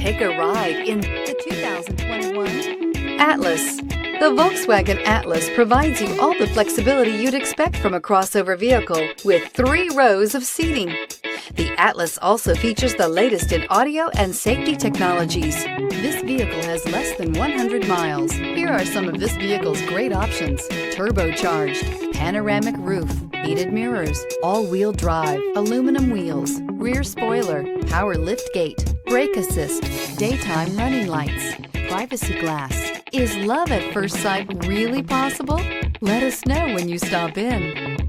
Take a ride in the 2021 Atlas. The Volkswagen Atlas provides you all the flexibility you'd expect from a crossover vehicle with 3 rows of seating. The Atlas also features the latest in audio and safety technologies. This vehicle has less than 100 miles. Here are some of this vehicle's great options: turbocharged, panoramic roof, heated mirrors, all-wheel drive, aluminum wheels, rear spoiler, power liftgate, brake assist, daytime running lights, privacy glass. Is love at first sight really possible? Let us know when you stop in.